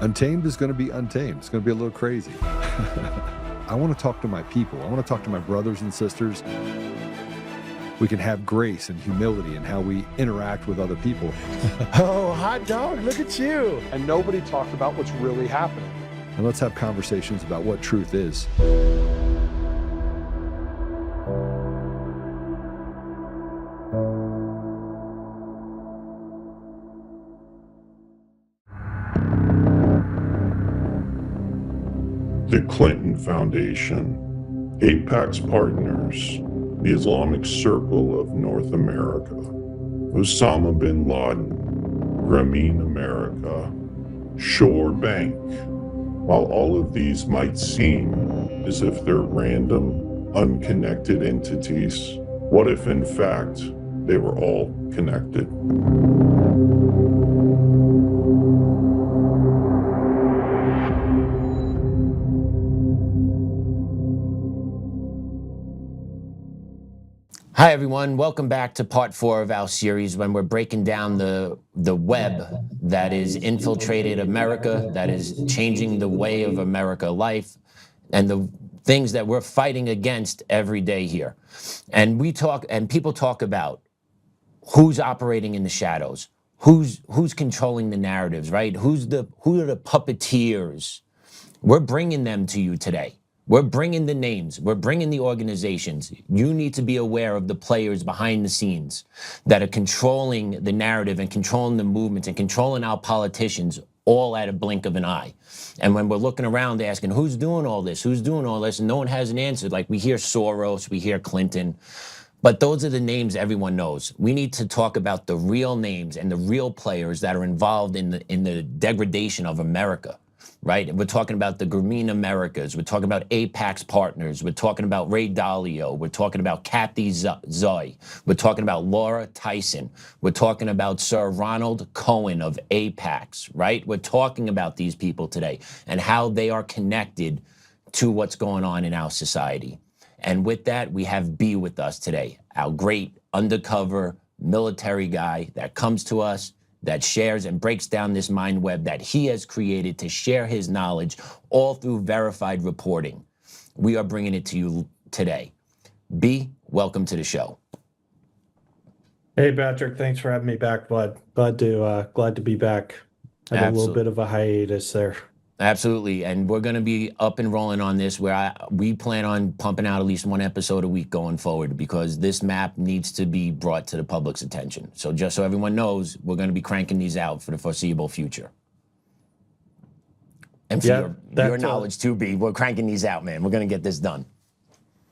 Untamed is going to be untamed. It's going to be a little crazy. I want to talk to my people. I want to talk to my brothers and sisters. We can have grace and humility in how we interact with other people. Oh, hot dog, look at you. And nobody talked about what's really happening. And let's have conversations about what truth is. The Clinton Foundation, Apax Partners, the Islamic Circle of North America, Osama bin Laden, Grameen America, Shore Bank. While all of these might seem as if they're random, unconnected entities, what if in fact they were all connected? Hi, everyone. Welcome back to part 4 of our series when we're breaking down the web that is infiltrated America, that is changing the way of America life, and the things that we're fighting against every day here. And people talk about who's operating in the shadows, who's controlling the narratives, right? Who are the puppeteers? We're bringing them to you today. We're bringing the names, we're bringing the organizations. You need to be aware of the players behind the scenes that are controlling the narrative and controlling the movements and controlling our politicians all at a blink of an eye. And when we're looking around asking, who's doing all this? Who's doing all this? And no one has an answer. Like we hear Soros, we hear Clinton, but those are the names everyone knows. We need to talk about the real names and the real players that are involved in the degradation of America. Right? We're talking about the Grameen Americas. We're talking about Apax Partners. We're talking about Ray Dalio. We're talking about Cathay Zoe. We're talking about Laura Tyson. We're talking about Sir Ronald Cohen of Apax, right? We're talking about these people today and how they are connected to what's going on in our society. And with that, we have B with us today, our great undercover military guy that comes to us, that shares and breaks down this mind web that he has created to share his knowledge all through verified reporting. We are bringing it to you today. B, welcome to the show. Hey, Patrick, thanks for having me back, bud. Glad to be back. Had a little bit of a hiatus there. Absolutely, and we're going to be up and rolling on this where we plan on pumping out at least 1 episode a week going forward because this map needs to be brought to the public's attention. So just so everyone knows, we're going to be cranking these out for the foreseeable future. And for your knowledge too, B, we're cranking these out, man. We're going to get this done.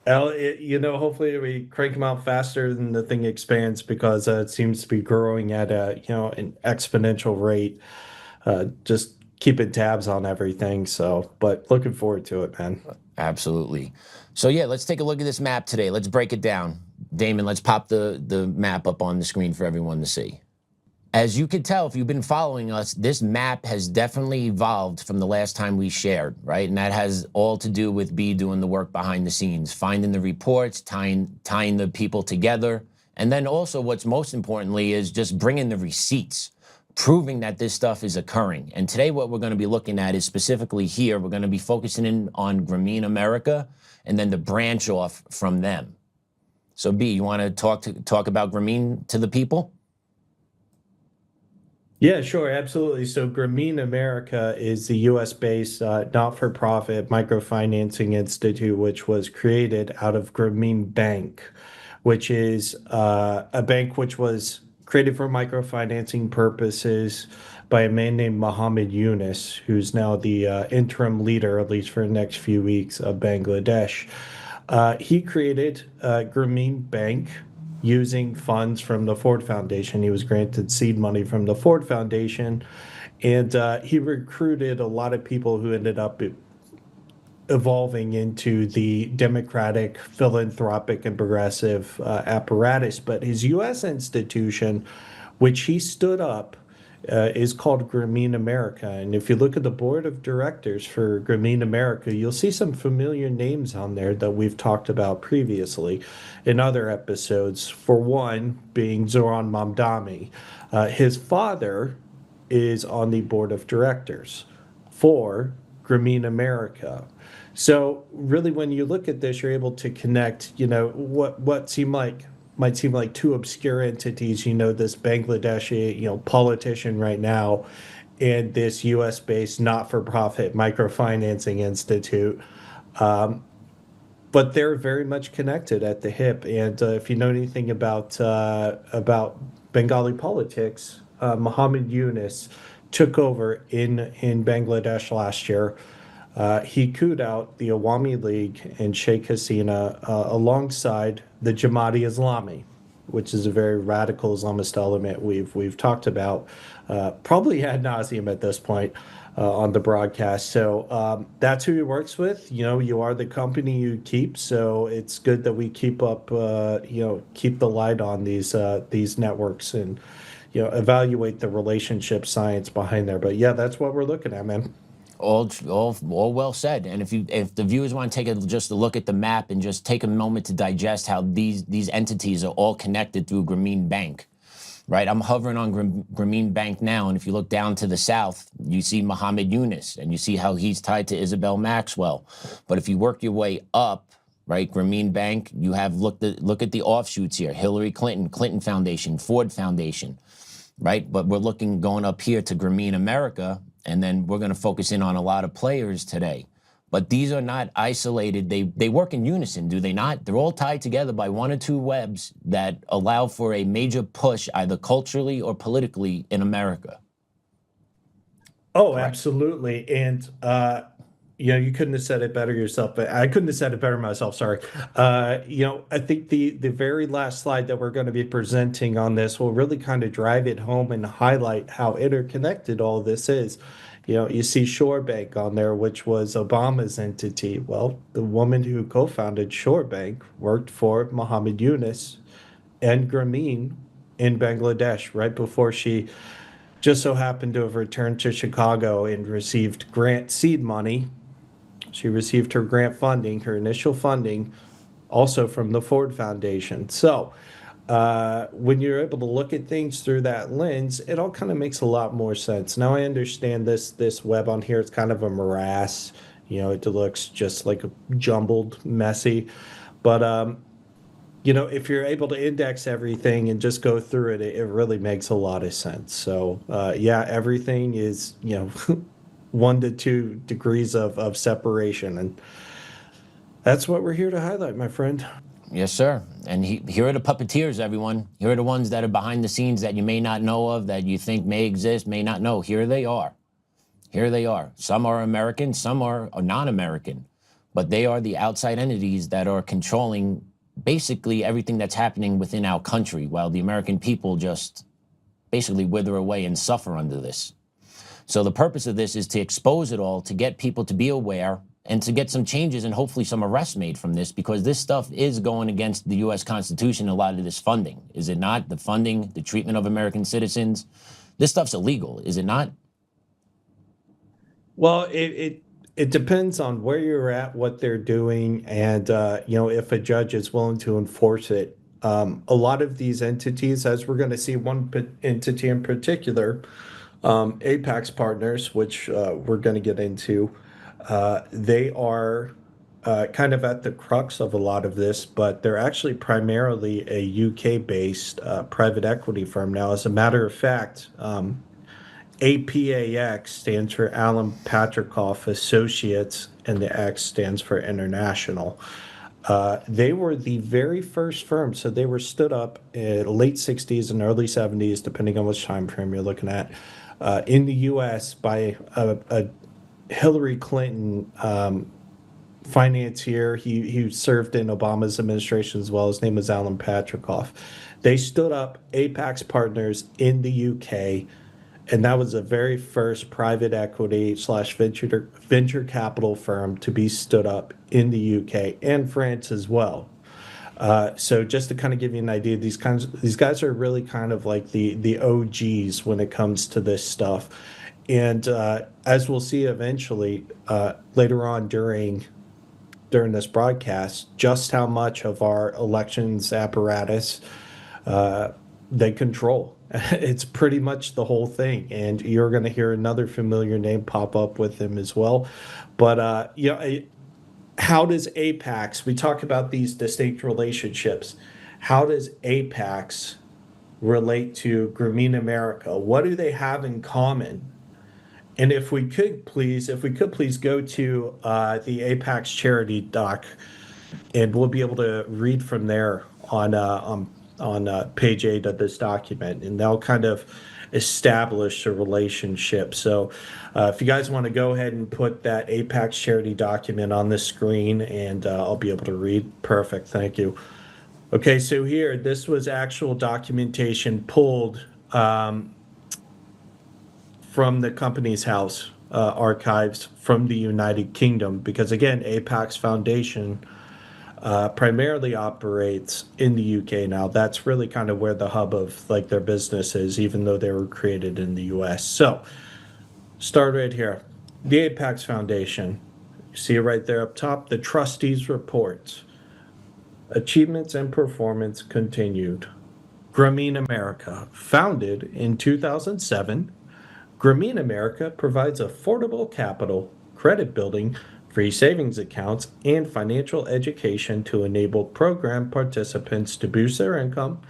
Hopefully we crank them out faster than the thing expands because it seems to be growing at an exponential rate. Just keeping tabs on everything. So, but looking forward to it, man. Absolutely. So yeah, let's take a look at this map today. Let's break it down. Damon, let's pop the map up on the screen for everyone to see. As you can tell, if you've been following us, this map has definitely evolved from the last time we shared, right? And that has all to do with B doing the work behind the scenes, finding the reports, tying the people together. And then also what's most importantly is just bringing the receipts, proving that this stuff is occurring. And today what we're going to be looking at is specifically here, we're going to be focusing in on Grameen America and then the branch off from them. So B, you want to talk about Grameen to the people? Yeah, sure, absolutely. So Grameen America is the US-based not-for-profit microfinancing institute, which was created out of Grameen Bank, which is a bank which was created for microfinancing purposes by a man named Muhammad Yunus, who's now the interim leader, at least for the next few weeks, of Bangladesh. He created Grameen Bank using funds from the Ford Foundation. He was granted seed money from the Ford Foundation, and he recruited a lot of people who ended up evolving into the democratic, philanthropic, and progressive apparatus. But his U.S. institution, which he stood up, is called Grameen America. And if you look at the board of directors for Grameen America, you'll see some familiar names on there that we've talked about previously in other episodes. For one, being Zoran Mamdani. His father is on the board of directors. for Grameen America. So really, when you look at this, you're able to connect, what might seem like two obscure entities, this Bangladeshi, politician right now, and this US-based not-for-profit microfinancing institute. But they're very much connected at the hip. And if you know anything about Bengali politics, Muhammad Yunus took over in Bangladesh last year. He cooed out the Awami League and Sheikh Hasina alongside the Jamaat-e-Islami, which is a very radical Islamist element we've talked about, probably ad nauseum at this point on the broadcast. So that's who he works with. You are the company you keep. So it's good that we keep up, keep the light on these networks and evaluate the relationship science behind there. But yeah, that's what we're looking at, man. All well said. And if the viewers want to take just a look at the map and just take a moment to digest how these entities are all connected through Grameen Bank, right? I'm hovering on Grameen Bank now, and if you look down to the south, you see Muhammad Yunus, and you see how he's tied to Isabel Maxwell. But if you work your way up, right, Grameen Bank, you have look at the offshoots here: Hillary Clinton, Clinton Foundation, Ford Foundation, right? But we're going up here to Grameen America. And then we're going to focus in on a lot of players today. But these are not isolated. They work in unison, do they not? They're all tied together by one or two webs that allow for a major push, either culturally or politically, in America. Oh, correct. Absolutely. And, you couldn't have said it better yourself, but I couldn't have said it better myself. Sorry. I think the very last slide that we're going to be presenting on this will really kind of drive it home and highlight how interconnected all this is. You see Shore Bank on there, which was Obama's entity. Well, the woman who co-founded Shore Bank worked for Muhammad Yunus and Grameen in Bangladesh right before she just so happened to have returned to Chicago and received grant seed money. She received her grant funding, her initial funding, also from the Ford Foundation. So when you're able to look at things through that lens, it all kind of makes a lot more sense. Now I understand this web on here. It's kind of a morass. It looks just like a jumbled, messy. But if you're able to index everything and just go through it, it really makes a lot of sense. So yeah, everything is 1 to 2 degrees of separation, and that's what we're here to highlight, my friend. Yes, sir. And here are the puppeteers, everyone. Here are the ones that are behind the scenes that you may not know of, that you think may exist, may not know. Here they are. Here they are. Some are American, some are non-American, but they are the outside entities that are controlling basically everything that's happening within our country, while the American people just basically wither away and suffer under this. So the purpose of this is to expose it all, to get people to be aware, and to get some changes and hopefully some arrests made from this, because this stuff is going against the U.S. Constitution, a lot of this funding. Is it not? The funding, the treatment of American citizens. This stuff's illegal, is it not? Well, it depends on where you're at, what they're doing, and if a judge is willing to enforce it. A lot of these entities, as we're going to see one entity in particular, Apax Partners, which we're going to get into, they are kind of at the crux of a lot of this, but they're actually primarily a UK-based private equity firm. Now, as a matter of fact, APAX stands for Alan Patrikoff Associates, and the X stands for International. They were the very first firm, so they were stood up in the late 60s and early 70s, depending on which time frame you're looking at, in the U.S. by a Hillary Clinton financier. He served in Obama's administration as well. His name was Alan Patrikoff. They stood up Apax Partners in the UK, and that was the very first private equity / venture capital firm to be stood up in the UK and France as well. So just to kind of give you an idea, these guys are really kind of like the OGs when it comes to this stuff. And as we'll see eventually later on during this broadcast, just how much of our elections apparatus they control. It's pretty much the whole thing, and you're going to hear another familiar name pop up with him as well. But how does Apax? We talk about these distinct relationships. How does Apax relate to Grameen America? What do they have in common? And if we could please go to the Apax charity doc, and we'll be able to read from there on page 8 of this document, and they'll kind of establish a relationship. So, if you guys want to go ahead and put that Apax charity document on the screen, and I'll be able to read. Perfect, thank you. Okay, so here, this was actual documentation pulled from the Companies House archives from the United Kingdom, because again, Apax Foundation primarily operates in the UK now. That's really kind of where the hub of like their business is, even though they were created in the US. So, start right here. The Apax Foundation, you see it right there up top, the trustees report. Achievements and performance continued. Grameen America, founded in 2007. Grameen America provides affordable capital, credit building, free savings accounts, and financial education to enable program participants to boost their income,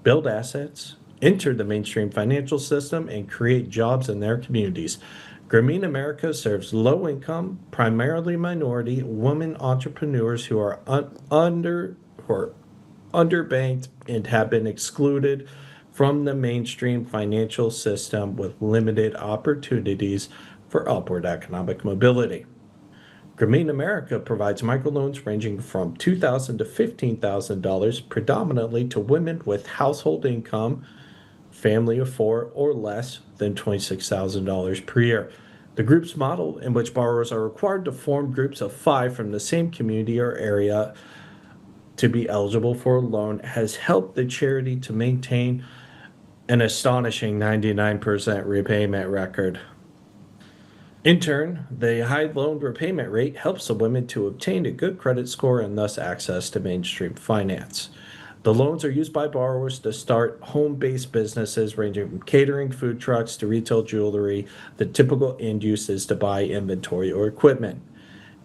build assets, enter the mainstream financial system, and create jobs in their communities. Grameen America serves low-income, primarily minority, women entrepreneurs who are underbanked and have been excluded from the mainstream financial system with limited opportunities for upward economic mobility. Grameen America provides microloans ranging from $2,000 to $15,000, predominantly to women with household income, family of 4 or less than $26,000 per year. The group's model, in which borrowers are required to form groups of 5 from the same community or area to be eligible for a loan, has helped the charity to maintain an astonishing 99% repayment record. In turn, the high loan repayment rate helps the women to obtain a good credit score and thus access to mainstream finance. The loans are used by borrowers to start home-based businesses ranging from catering, food trucks, to retail jewelry. The typical end use is to buy inventory or equipment.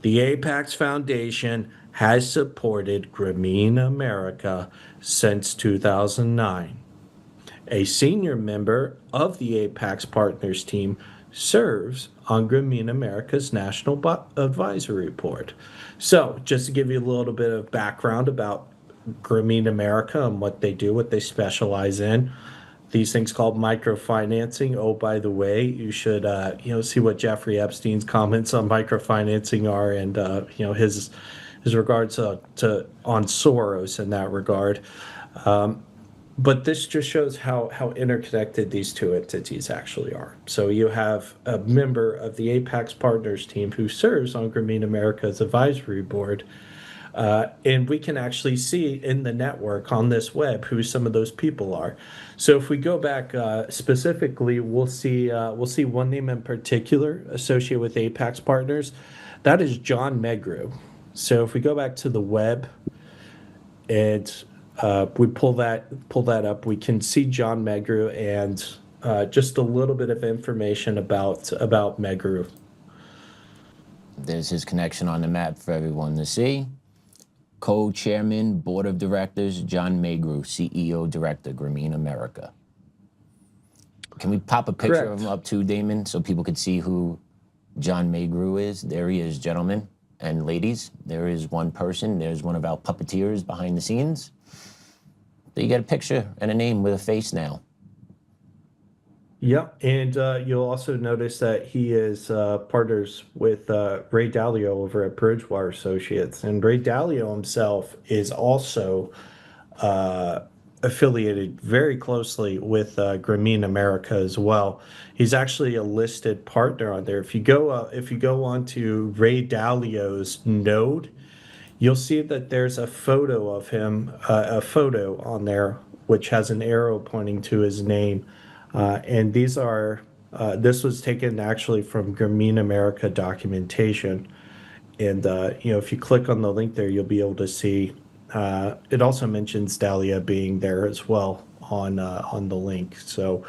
The Apax Foundation has supported Grameen America since 2009. A senior member of the Apax Partners team serves on Grameen America's National Advisory Board. So, just to give you a little bit of background about Grameen America and what they do, what they specialize in, these things called microfinancing. Oh, by the way, you should see what Jeffrey Epstein's comments on microfinancing are, and his regards to on Soros in that regard. But this just shows how interconnected these two entities actually are. So you have a member of the Apax Partners team who serves on Grameen America's advisory board, and we can actually see in the network on this web who some of those people are. So if we go back specifically, we'll see one name in particular associated with Apax Partners. That is John Megrue. So if we go back to the web and we pull that up, we can see John Megrue and just a little bit of information about Megrue. There's his connection on the map for everyone to see. Co-chairman, board of directors, John Megrue, CEO, director, Grameen America. Can we pop a picture of him up too, Damon, so people could see who John Megrue is? There he is, gentlemen and ladies. There is one person. There's one of our puppeteers behind the scenes. So you get a picture and a name with a face now. Yeah, and you'll also notice that he is partners with Ray Dalio over at Bridgewater Associates. And Ray Dalio himself is also affiliated very closely with Grameen America as well. He's actually a listed partner on there. If you go onto Ray Dalio's node, you'll see that there's a photo of him, a photo on there, which has an arrow pointing to his name. And these are, this was taken actually from Grameen America documentation. And, if you click on the link there, you'll be able to see, it also mentions Dalio being there as well on the link. So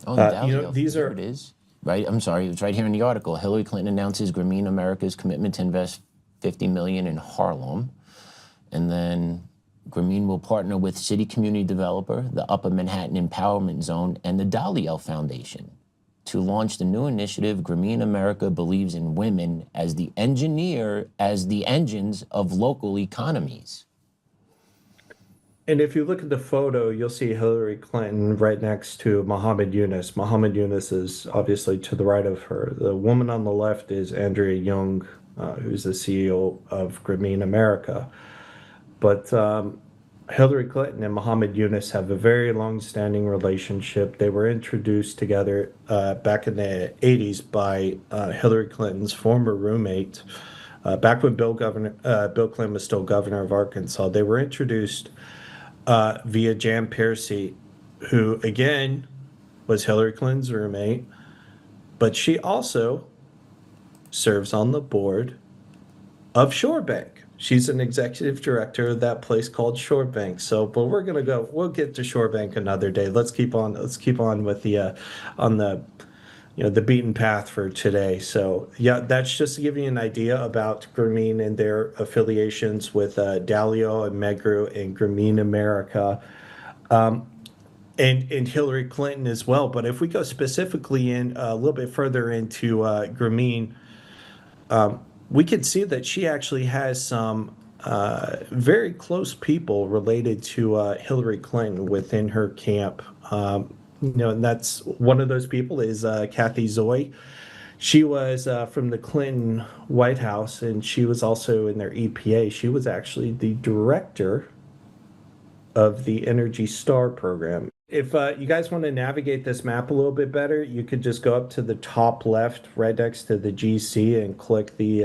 Dalio, these here are it is. Right, I'm sorry, it's right here in the article. Hillary Clinton announces Grameen America's commitment to invest $50 million in Harlem. And then Grameen will partner with city community developer, the Upper Manhattan Empowerment Zone, and the Dalio Foundation to launch the new initiative. Grameen America believes in women as the engines of local economies. And if you look at the photo, you'll see Hillary Clinton right next to Muhammad Yunus. Muhammad Yunus is obviously to the right of her. The woman on the left is Andrea Young, who's the CEO of Grameen America. But Hillary Clinton and Muhammad Yunus have a very long-standing relationship. They were introduced together back in the 80s by Hillary Clinton's former roommate. Back when Bill Clinton was still governor of Arkansas, they were introduced via Jan Piercy, who again was Hillary Clinton's roommate, but she also serves on the board of Shorebank. She's an executive director of that place called Shorebank. So, but we'll get to Shorebank another day. Let's keep on with the the beaten path for today. So yeah, that's just to give you an idea about Grameen and their affiliations with Dalio and Megrue and Grameen America, and Hillary Clinton as well. But if we go specifically in a little bit further into Grameen, we can see that she actually has some very close people related to Hillary Clinton within her camp. And that's one of those people is Cathay Zoi. She was from the Clinton White House, and she was also in their EPA. She was actually the director of the Energy Star program. If you guys want to navigate this map a little bit better, you could just go up to the top left, right next to the GC, and click the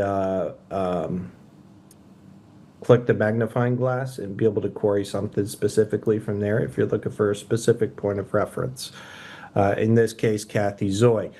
magnifying glass and be able to query something specifically from there if you're looking for a specific point of reference. In this case, Cathay Zoi.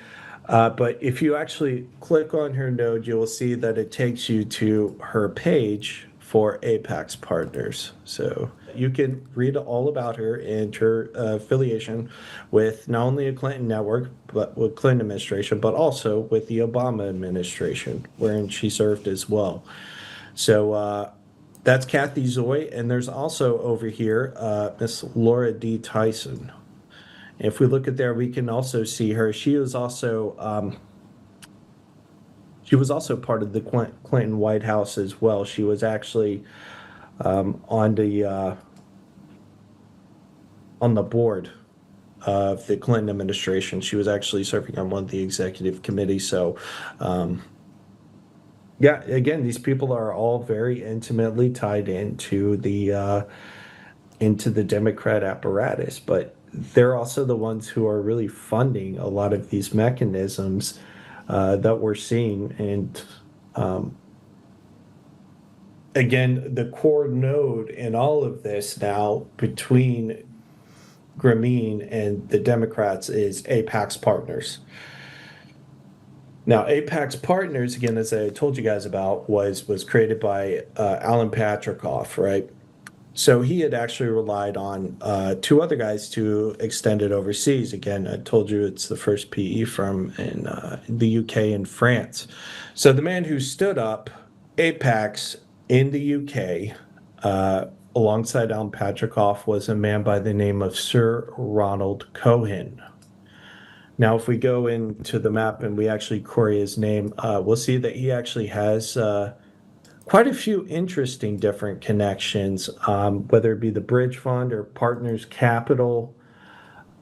But if you actually click on her node, you will see that it takes you to her page for Apax Partners. So you can read all about her and her affiliation with not only a Clinton network, but with Clinton administration, but also with the Obama administration, wherein she served as well. So that's Cathay Zoi, and there's also over here Miss Laura D. Tyson. If we look at there, we can also see her. She was also part of the Clinton White House as well. She was actually on the board of the Clinton administration. She was actually serving on one of the executive committees. So. Yeah, again, these people are all very intimately tied into the Democrat apparatus, but they're also the ones who are really funding a lot of these mechanisms that we're seeing. And again, the core node in all of this now between Grameen and the Democrats is Apax Partners. Now, Apax Partners, again, as I told you guys about, was created by Alan Patrikoff, right? So he had actually relied on two other guys to extend it overseas. Again, I told you it's the first PE firm in the UK and France. So the man who stood up Apax in the UK alongside Alan Patrikoff was a man by the name of Sir Ronald Cohen. Now, if we go into the map and we actually query his name, we'll see that he actually has quite a few interesting different connections, whether it be the Bridge Fund or Partners Capital.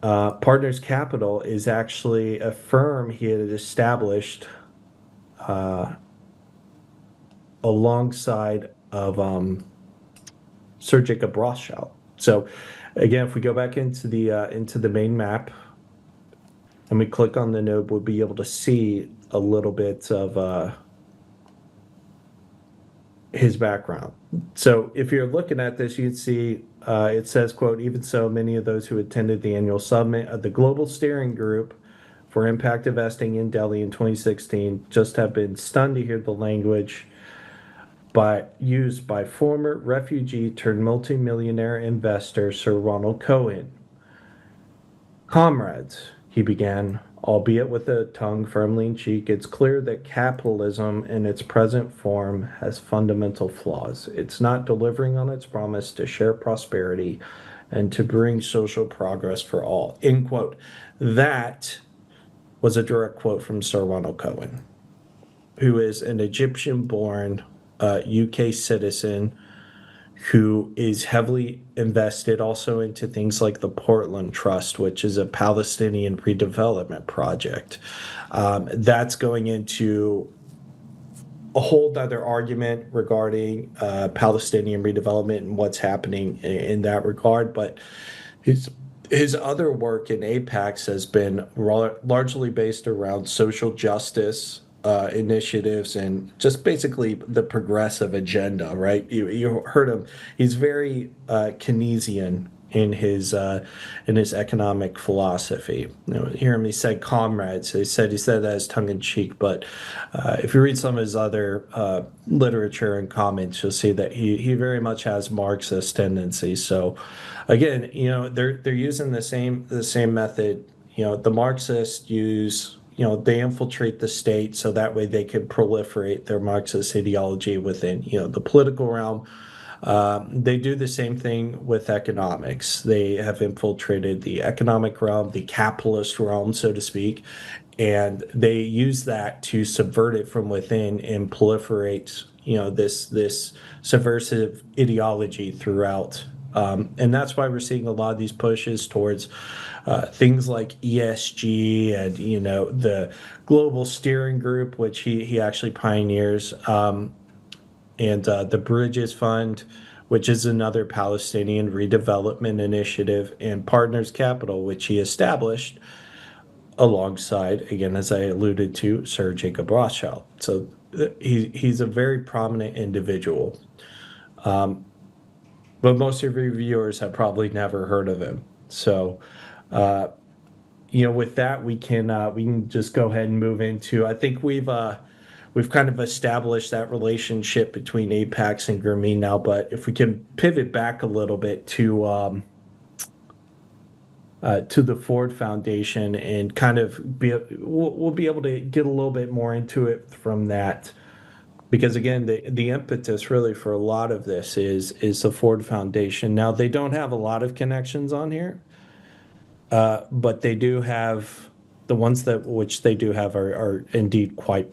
Partners Capital is actually a firm he had established alongside of Sir Jacob Rothschild. So, again, if we go back into the main map, and we click on the node, we'll be able to see a little bit of his background. So if you're looking at this, you can see it says, quote, even so, many of those who attended the annual summit of the Global Steering Group for Impact Investing in Delhi in 2016 just have been stunned to hear the language used by former refugee turned multimillionaire investor Sir Ronald Cohen. Comrades, he began, albeit with a tongue firmly in cheek, it's clear that capitalism in its present form has fundamental flaws. It's not delivering on its promise to share prosperity and to bring social progress for all. End quote. That was a direct quote from Sir Ronald Cohen, who is an Egyptian-born UK citizen who is heavily invested also into things like the Portland Trust, which is a Palestinian redevelopment project. That's going into a whole other argument regarding Palestinian redevelopment and what's happening in that regard. But his other work in Apax has been largely based around social justice initiatives and just basically the progressive agenda, right? You heard him. He's very Keynesian in his economic philosophy. You hear him. He said comrades. He said that as tongue in cheek, but if you read some of his other literature and comments, you'll see that he very much has Marxist tendencies. So again, they're using the same method. The Marxists use. They infiltrate the state so that way they can proliferate their Marxist ideology within, the political realm. They do the same thing with economics. They have infiltrated the economic realm, the capitalist realm, so to speak, and they use that to subvert it from within and proliferate, this subversive ideology throughout. And that's why we're seeing a lot of these pushes towards things like ESG and the global steering group, which he actually pioneers, and the Bridges Fund, which is another Palestinian redevelopment initiative, and Partners Capital, which he established alongside, again, as I alluded to, Sir Jacob Rothschild. So he's a very prominent individual. But most of your viewers have probably never heard of him. So, with that, we can just go ahead and move into. I think we've kind of established that relationship between Apax and Grameen now. But if we can pivot back a little bit to the Ford Foundation and kind of we'll be able to get a little bit more into it from that. Because again, the impetus really for a lot of this is the Ford Foundation. Now they don't have a lot of connections on here, but they do have the ones which they do have are indeed quite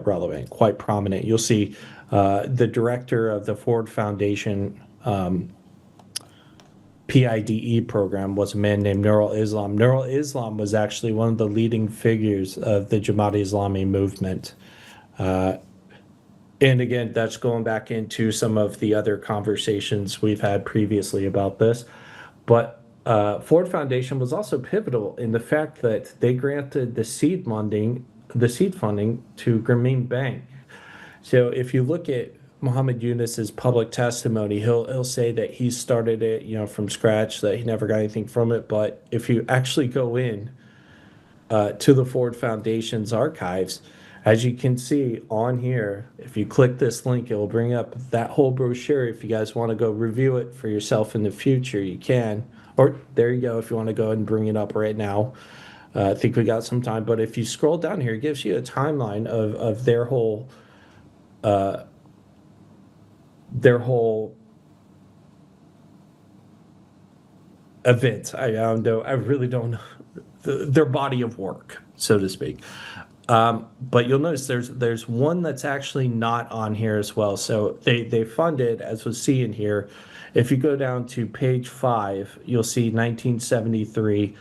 relevant, quite prominent. You'll see the director of the Ford Foundation PIDE program was a man named Nurul Islam. Nurul Islam was actually one of the leading figures of the Jamaat-e-Islami movement. And again, that's going back into some of the other conversations we've had previously about this. But Ford Foundation was also pivotal in the fact that they granted the seed funding to Grameen Bank. So if you look at Muhammad Yunus's public testimony, he'll say that he started it, from scratch, that he never got anything from it. But if you actually go in to the Ford Foundation's archives, as you can see on here, if you click this link, it will bring up that whole brochure. If you guys want to go review it for yourself in the future, you can. Or there you go, if you want to go ahead and bring it up right now. I think we got some time. But if you scroll down here, it gives you a timeline of their whole events. I don't know. I really don't know their body of work, so to speak. But you'll notice there's one that's actually not on here as well. So they funded, as was seen here, if you go down to page 5, you'll see 1973,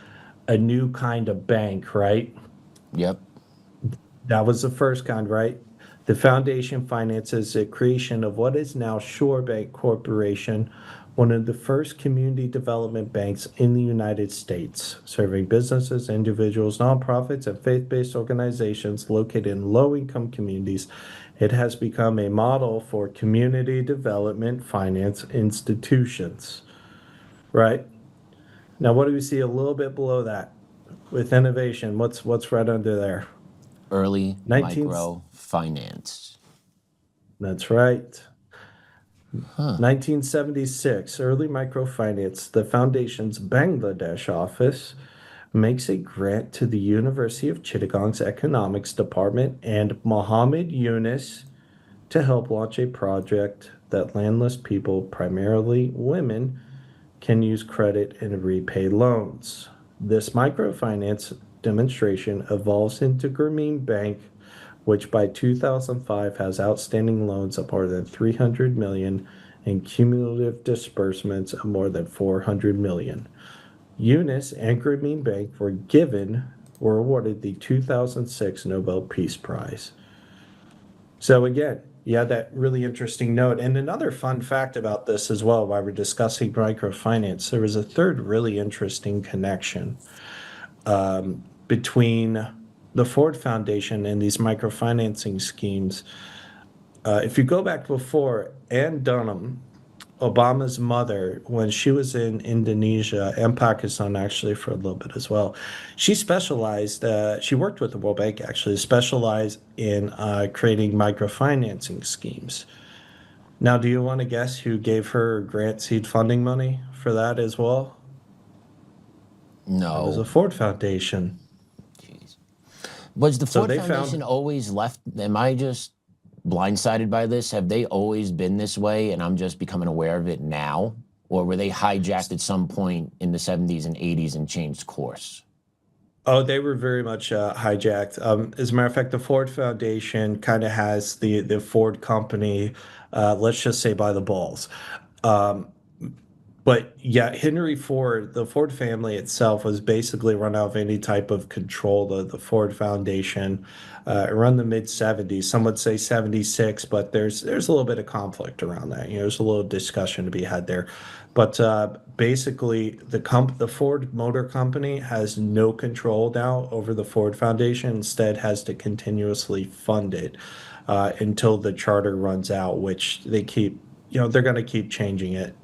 a new kind of bank, right? Yep. That was the first kind, right? The foundation finances the creation of what is now Shore Bank Corporation, one of the first community development banks in the United States, serving businesses, individuals, nonprofits, and faith-based organizations located in low-income communities. It has become a model for community development finance institutions, right? Now, what do we see a little bit below that with innovation? What's right under there? Early micro finance. That's right. 1976, early microfinance. The foundation's Bangladesh office makes a grant to the University of Chittagong's economics department and Muhammad Yunus to help launch a project that landless people, primarily women, can use credit and repay loans. This microfinance demonstration evolves into Grameen Bank, which by 2005 has outstanding loans of more than 300 million and cumulative disbursements of more than 400 million. Eunice and Grameen Bank were awarded the 2006 Nobel Peace Prize. So again, you had that really interesting note. And another fun fact about this as well, while we're discussing microfinance, there was a third really interesting connection between the Ford Foundation and these microfinancing schemes. If you go back before, Ann Dunham, Obama's mother, when she was in Indonesia and Pakistan, actually, for a little bit as well, she specialized, she worked with the World Bank, actually, specialized in creating microfinancing schemes. Now, do you want to guess who gave her grant seed funding money for that as well? No. It was the Ford Foundation. Jeez. Was the Ford they Foundation always left? Am I just blindsided by this? Have they always been this way and I'm just becoming aware of it now? Or were they hijacked at some point in the 70s and 80s and changed course? Oh, they were very much hijacked. As a matter of fact, the Ford Foundation kind of has the Ford company, let's just say, by the balls. But yeah, Henry Ford, the Ford family itself was basically run out of any type of control. The Ford Foundation around the mid 70s. Some would say 76, but there's a little bit of conflict around that. There's a little discussion to be had there. But basically, the Ford Motor Company has no control now over the Ford Foundation. Instead, has to continuously fund it until the charter runs out, which they keep. They're going to keep changing it.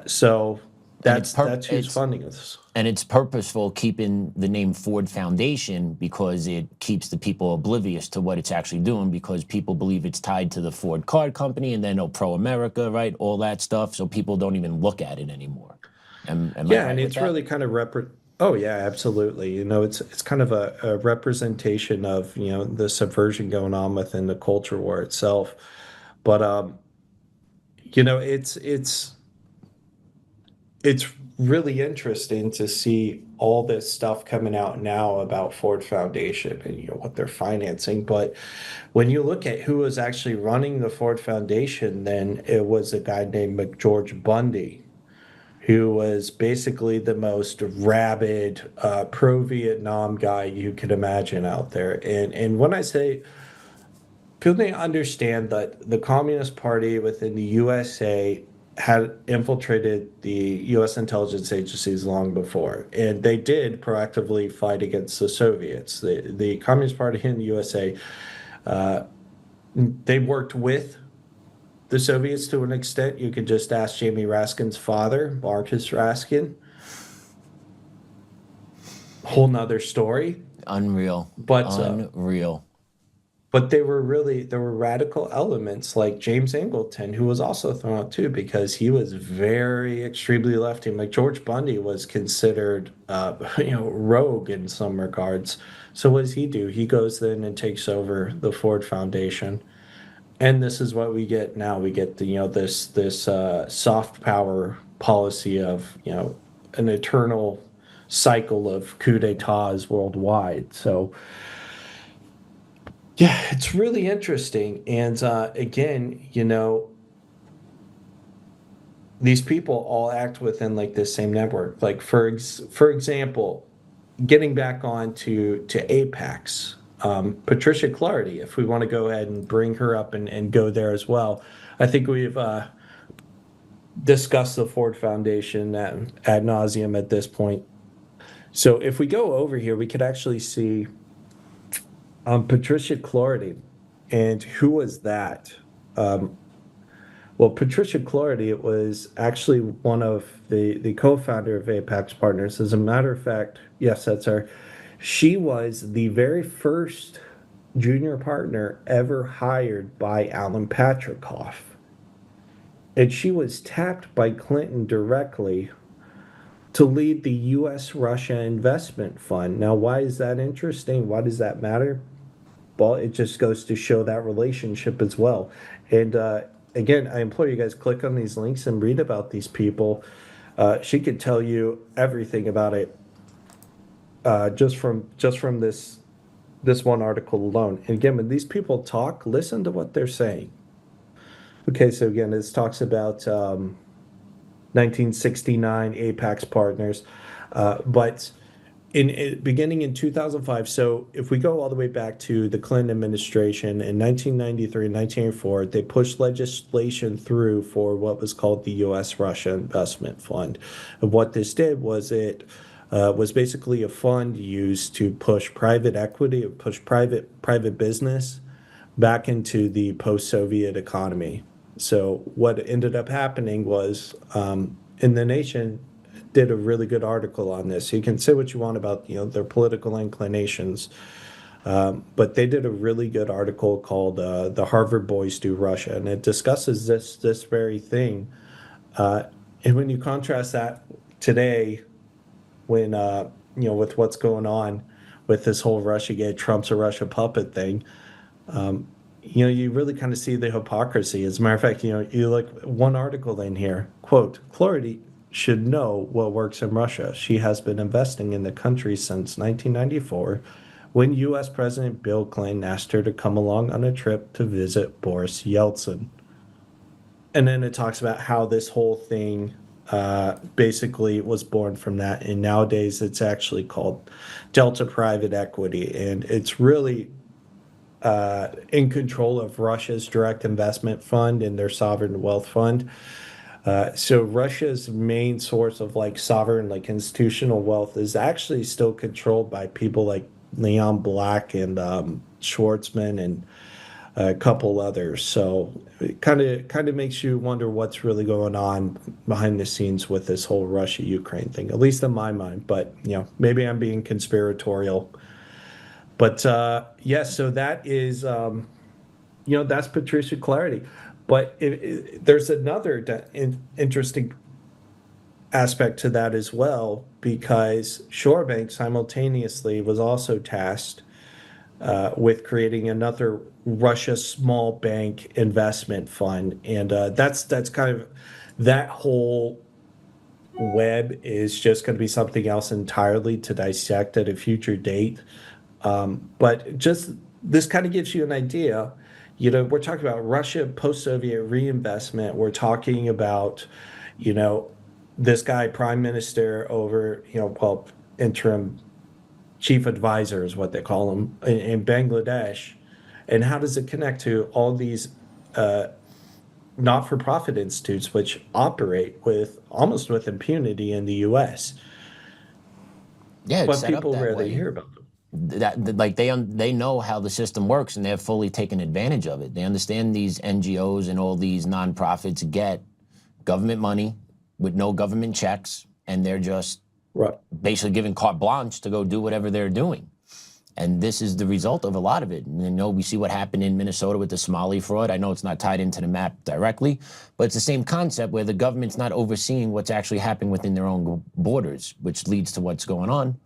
So that's who's funding this. And it's purposeful keeping the name Ford Foundation because it keeps the people oblivious to what it's actually doing, because people believe it's tied to the Ford Card Company and then pro-America, right? All that stuff. So people don't even look at it anymore. Am I right and with it's that? really kind of Oh yeah, absolutely. It's kind of a representation of the subversion going on within the culture war itself. But it's really interesting to see all this stuff coming out now about Ford Foundation and what they're financing. But when you look at who was actually running the Ford Foundation, then it was a guy named McGeorge Bundy, who was basically the most rabid pro-Vietnam guy you could imagine out there. And when I say people need to understand that the Communist Party within the USA had infiltrated the U.S. intelligence agencies long before, and they did proactively fight against the Soviets. The Communist Party in the USA, they worked with the Soviets to an extent. You could just ask Jamie Raskin's father, Marcus Raskin. Whole nother story. Unreal. But unreal. But there were radical elements like James Angleton, who was also thrown out too, because he was very extremely lefty. Like George Bundy was considered, rogue in some regards. So what does he do? He goes then and takes over the Ford Foundation, and this is what we get now. We get this soft power policy of an eternal cycle of coup d'états worldwide. So. Yeah, it's really interesting. And again, these people all act within like this same network. Like for example, getting back on to Apax, Patricia Clarity, if we want to go ahead and bring her up and go there as well. I think we've discussed the Ford Foundation ad nauseum at this point. So if we go over here, we could actually see Patricia Clarity. And who was that? Well, Patricia Clarity was actually one of the co-founder of Apax Partners. As a matter of fact, yes, that's her. She was the very first junior partner ever hired by Alan Patrikoff. and she was tapped by Clinton directly to lead the U.S. Russia Investment Fund. Now, why is that interesting? Why does that matter? Well, it just goes to show that relationship as well. And again, I implore you guys, click on these links and read about these people. She could tell you everything about it just from this one article alone. And again, when these people talk, listen to what they're saying. Okay, so again, this talks about 1969 Apax Partners, but beginning in 2005. So if we go all the way back to the Clinton administration in 1993 and 1984, they pushed legislation through for what was called the U.S. Russia Investment Fund. And what this did was it was basically a fund used to push private equity, push private business back into the post-Soviet economy. So what ended up happening was, in the Nation did a really good article on this. You can say what you want about their political inclinations, but they did a really good article called "The Harvard Boys Do Russia," and it discusses this very thing. And when you contrast that today, when with what's going on with this whole Russiagate, Trump's a Russia puppet thing, you really kind of see the hypocrisy. As a matter of fact, you look one article in here, quote, Clarity should know what works in Russia. She has been investing in the country since 1994 when U.S. President Bill Clinton asked her to come along on a trip to visit Boris Yeltsin. And then it talks about how this whole thing basically was born from that. And nowadays it's actually called Delta Private Equity. And it's really in control of Russia's direct investment fund and their sovereign wealth fund. So Russia's main source of sovereign, institutional wealth is actually still controlled by people like Leon Black and Schwartzman and a couple others. So it kind of makes you wonder what's really going on behind the scenes with this whole Russia-Ukraine thing, at least in my mind. But maybe I'm being conspiratorial. But yes, so that is that's Patricia Clarity. But there's another interesting aspect to that as well, because Shorebank simultaneously was also tasked with creating another Russia small bank investment fund. And that's kind of that whole web is just going to be something else entirely to dissect at a future date. But just this kind of gives you an idea. We're talking about Russia post-Soviet reinvestment. We're talking about, this guy, prime minister over, interim chief advisor is what they call him in Bangladesh. And how does it connect to all these not-for-profit institutes which operate almost with impunity in the U.S.? Yeah, but people rarely hear about them. They know how the system works, and they're fully taken advantage of it. They understand these NGOs and all these nonprofits get government money with no government checks, and they're just basically given carte blanche to go do whatever they're doing. And this is the result of a lot of it. And we see what happened in Minnesota with the Somali fraud. I know it's not tied into the map directly, but it's the same concept where the government's not overseeing what's actually happening within their own borders, which leads to what's going on.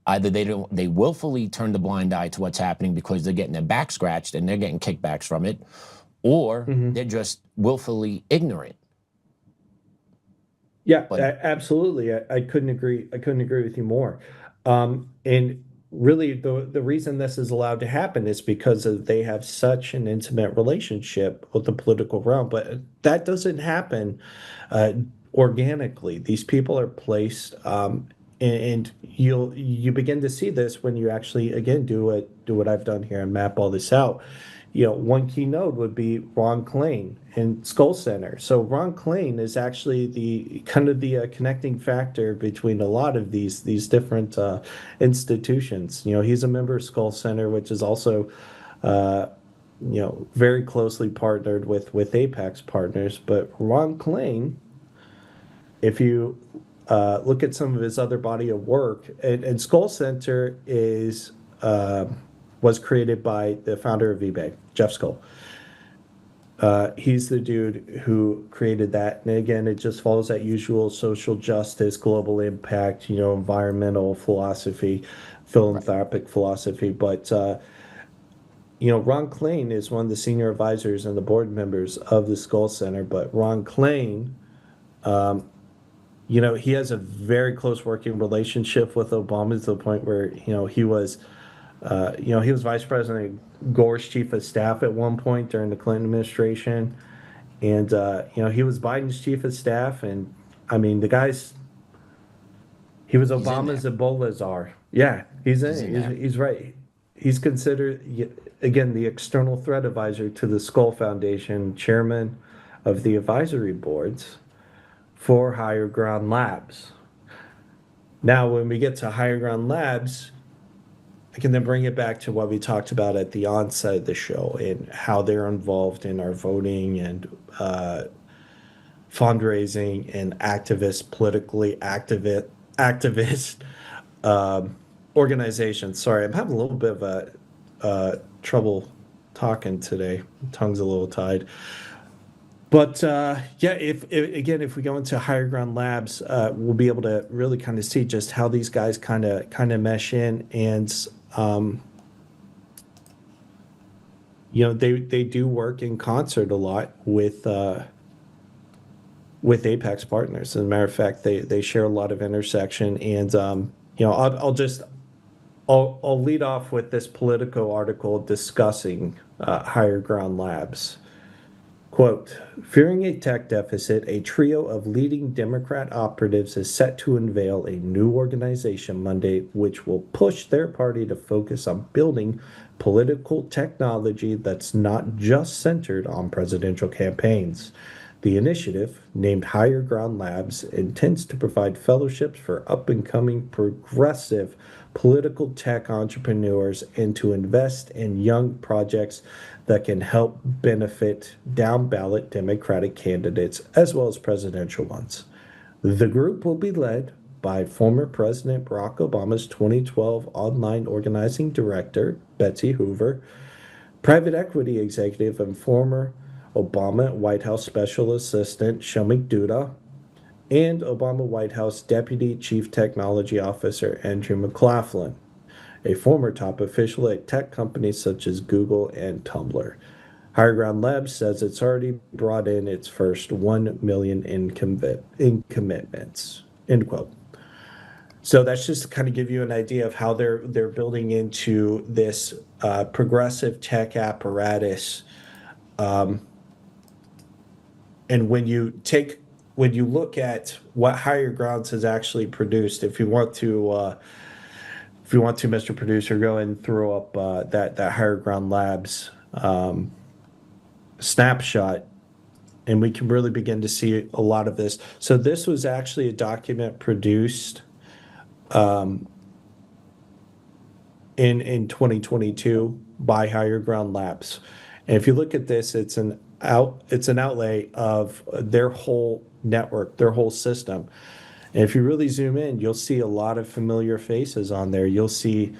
Either they willfully turn the blind eye to what's happening because they're getting their back scratched and they're getting kickbacks from it, or they're just willfully ignorant. Yeah, absolutely. I couldn't agree. I couldn't agree with you more. And really, the reason this is allowed to happen is because they have such an intimate relationship with the political realm. But that doesn't happen organically. These people are placed. And you begin to see this when you actually, again, do what I've done here and map all this out. One key node would be Ron Klain and Skoll Center. So Ron Klain is actually the connecting factor between a lot of these different institutions. He's a member of Skoll Center, which is also very closely partnered with Apax Partners. But Ron Klain, if you look at some of his other body of work, and Skoll Center was created by the founder of eBay, Jeff Skoll. He's the dude who created that. And again, it just follows that usual social justice, global impact, environmental philosophy, philanthropic philosophy. But, Ron Klain is one of the senior advisors and the board members of the Skoll Center. But Ron Klain, he has a very close working relationship with Obama to the point where, he was vice president Gore's chief of staff at one point during the Clinton administration. And, he was Biden's chief of staff. And I mean, he was Obama's Ebola czar. Yeah, he's right. He's considered, again, the external threat advisor to the Skoll Foundation, chairman of the advisory boards for Higher Ground Labs. Now, when we get to Higher Ground Labs, I can then bring it back to what we talked about at the onset of the show and how they're involved in our voting and fundraising and politically activist organizations. Sorry, I'm having a little bit of trouble talking today. Tongue's a little tied. But if we go into Higher Ground Labs, we'll be able to really kind of see just how these guys kind of mesh in, and they do work in concert a lot with Apax Partners. As a matter of fact, they share a lot of intersection, and I'll lead off with this Politico article discussing Higher Ground Labs. Quote, fearing a tech deficit, a trio of leading Democrat operatives is set to unveil a new organization Monday, which will push their party to focus on building political technology that's not just centered on presidential campaigns. The initiative, named Higher Ground Labs, intends to provide fellowships for up-and-coming progressive political tech entrepreneurs and to invest in young projects that can help benefit down-ballot Democratic candidates as well as presidential ones. The group will be led by former President Barack Obama's 2012 online organizing director, Betsy Hoover, private equity executive and former Obama White House Special Assistant Shomik Dutta, and Obama White House Deputy Chief Technology Officer Andrew McLaughlin, a former top official at tech companies such as Google and Tumblr. Higher Ground Labs says it's already brought in its first $1 million in commitments. End quote. So that's just to kind of give you an idea of how they're building into this progressive tech apparatus. And when you look at what Higher Grounds has actually produced, if you want to, Mr. Producer, go and throw up that Higher Ground Labs snapshot, and we can really begin to see a lot of this. So this was actually a document produced in 2022 by Higher Ground Labs. And if you look at this, it's an outlay of their whole network, their whole system. And if you really zoom in, you'll see a lot of familiar faces on there. You'll see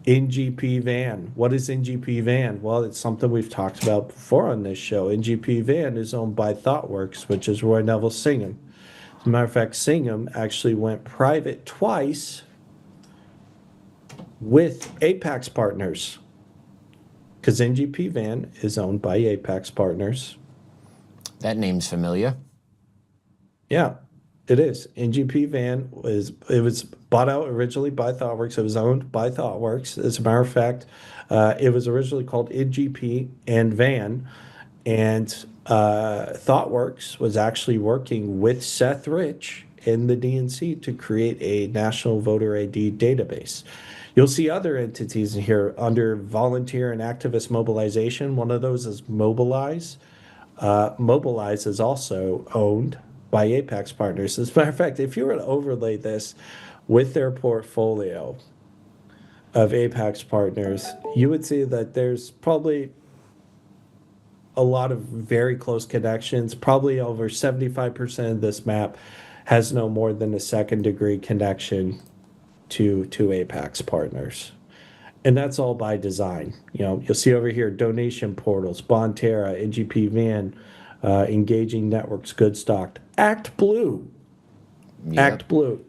NGP Van. What is NGP Van? Well, it's something we've talked about before on this show. NGP Van is owned by ThoughtWorks, which is Roy Neville Singham. As a matter of fact, Singham actually went private twice with Apax Partners, because NGP Van is owned by Apax Partners. That name's familiar. Yeah, it is. NGP Van was bought out originally by ThoughtWorks. It was owned by ThoughtWorks. As a matter of fact, it was originally called NGP and Van, and ThoughtWorks was actually working with Seth Rich in the DNC to create a national voter ID database. You'll see other entities in here under volunteer and activist mobilization. One of those is Mobilize. Mobilize is also owned by Apax Partners. As a matter of fact, if you were to overlay this with their portfolio of Apax Partners, you would see that there's probably a lot of very close connections. Probably over 75% of this map has no more than a second-degree connection to Apax Partners. And that's all by design. You'll see over here donation portals, Bonterra, NGP Van, Engaging Networks, Goodstock, Act Blue. Yep. Act Blue.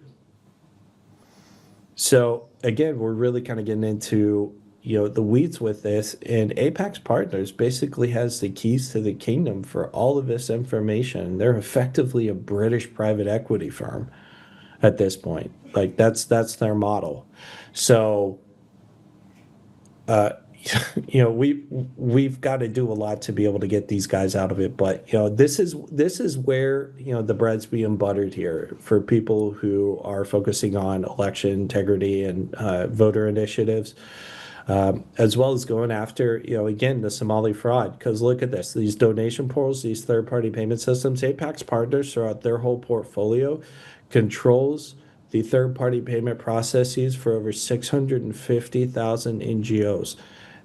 So again, we're really kind of getting into the weeds with this, and Apax Partners basically has the keys to the kingdom for all of this information. They're effectively a British private equity firm at this point. Like that's their model. So we've got to do a lot to be able to get these guys out of it. But this is where the bread's being buttered here for people who are focusing on election integrity and voter initiatives, as well as going after again the Somali fraud. Because look at this: these donation portals, these third-party payment systems. Apax Partners, throughout their whole portfolio, controls the third-party payment processes for over 650,000 NGOs.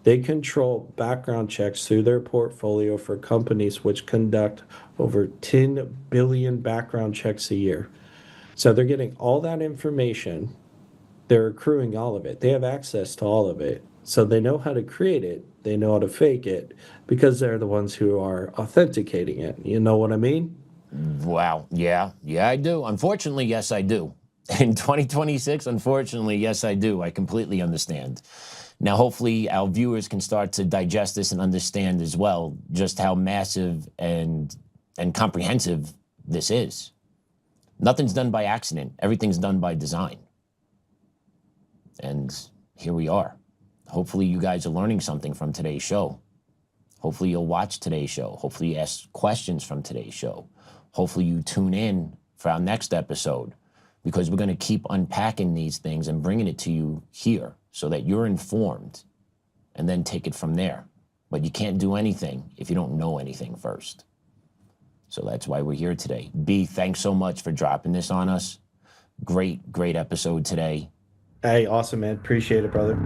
They control background checks through their portfolio for companies which conduct over 10 billion background checks a year. So they're getting all that information. They're accruing all of it. They have access to all of it. So they know how to create it. They know how to fake it because they're the ones who are authenticating it. You know what I mean? Wow. Yeah, I do. Unfortunately, yes, I do. In 2026, unfortunately, yes, I do. I completely understand. Now, hopefully, our viewers can start to digest this and understand as well just how massive and comprehensive this is. Nothing's done by accident. Everything's done by design. And here we are. Hopefully, you guys are learning something from today's show. Hopefully, you'll watch today's show. Hopefully, you ask questions from today's show. Hopefully, you tune in for our next episode, because we're going to keep unpacking these things and bringing it to you here so that you're informed and then take it from there. But you can't do anything if you don't know anything first. So that's why we're here today. B, thanks so much for dropping this on us. Great episode today. Hey, awesome, man. Appreciate it, brother.